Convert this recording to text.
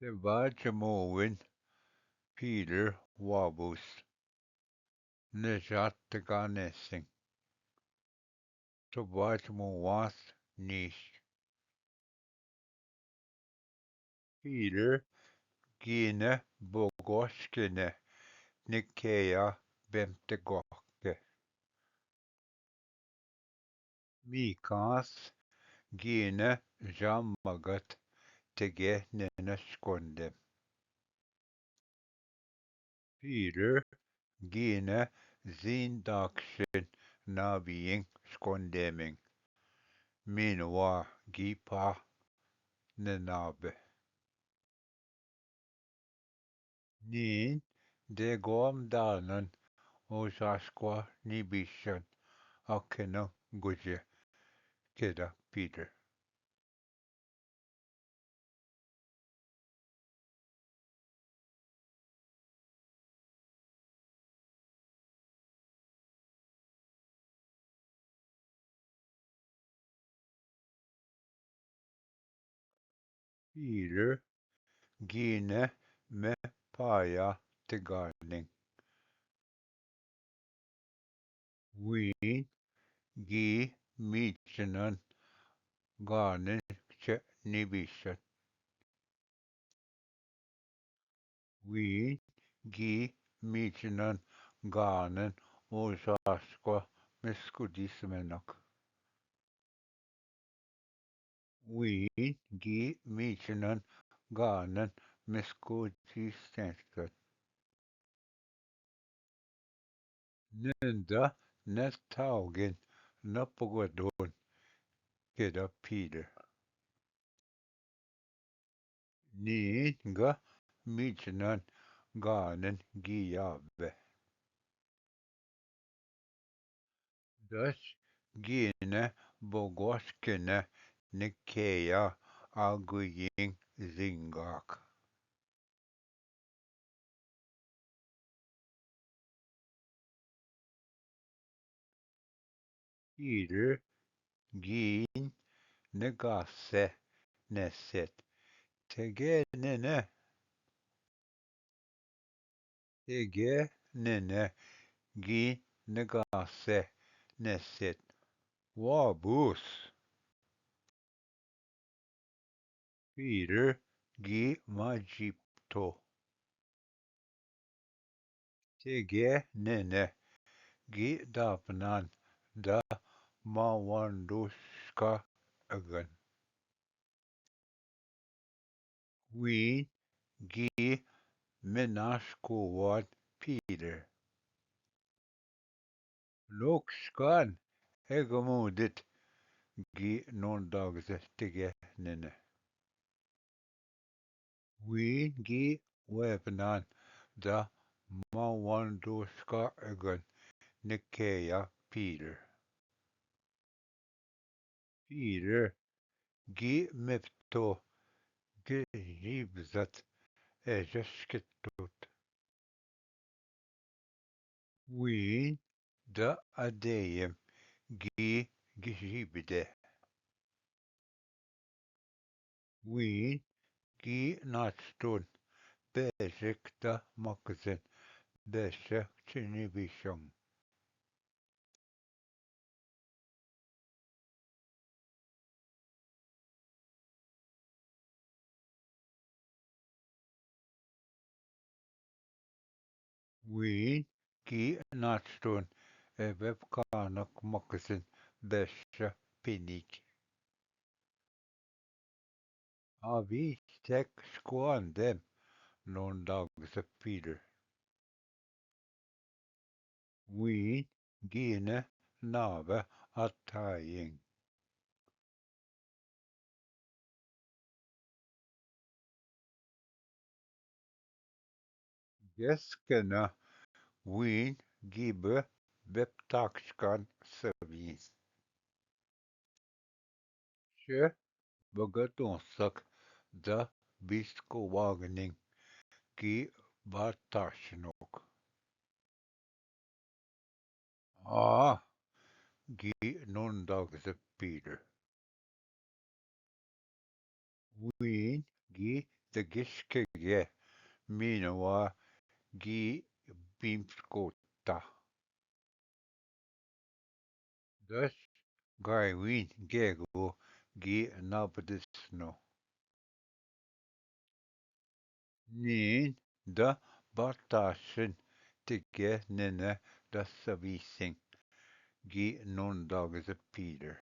The Vajramorin Peter Wabus Nejataganesing to Vajramowas Nish Peter Gine Bogoskine Nikea Bemtegorke Mikas Gine Jamagat Tege Nenaskonde Peter Gine Zindakshin Naviing Skondeming Minwa Gipa Nenabe Nin de Gorm Danan Osasqua Nibishan Akena Guje Keda Peter Peter Gine Me Paya Tegarning Ween Gi Michanan Garnin Che Nibishan Ween Gi Michanan Garnin Osasqua Miskudismenak Ween Gi Michanan Garnin Miskudismenak Ninda Nettaugen Napogadon Keda Peter Ninga Michinan Garnen Giabe Das Gine Bogoskene Nikea Aguying Zingak Peter Gin Negase Neset Tegenene Tegenene Gin Negase Neset Wabus Peter Gi Magipto Tegenene Gi Dapnan Da Mawanduska Agan Ween Gi Minashkuwad Peter Luxkan Hegamudit Gi Nondagse Tegenene Ween Gi Webnan Da Mawanduska Agan Nikea Peter Peter Gi Mipto Gi Jibzat Ejeskitut Ween Da Adayim Gi Gijibide Ween Gi Natstun Beshikta Makzen Beshek Chinibisham Ween Gi Natstun Ebebkanak Makzen Besha Pinik Avi Tek Squandem Non Dogs Peter Ween Gine Nave Attaying Geskena Ween Gibe Beptakskan Service Che Bogatonsak Da Biskowagening Ki Batashnok Ah Gi Nondags Peter Ween Gi the Gishkege Minoa gi Bimskota. Thus Gaiwin Gego gi Nabdisno. Nin da Batashin Tige Nene da Savising gi non dagens Peter.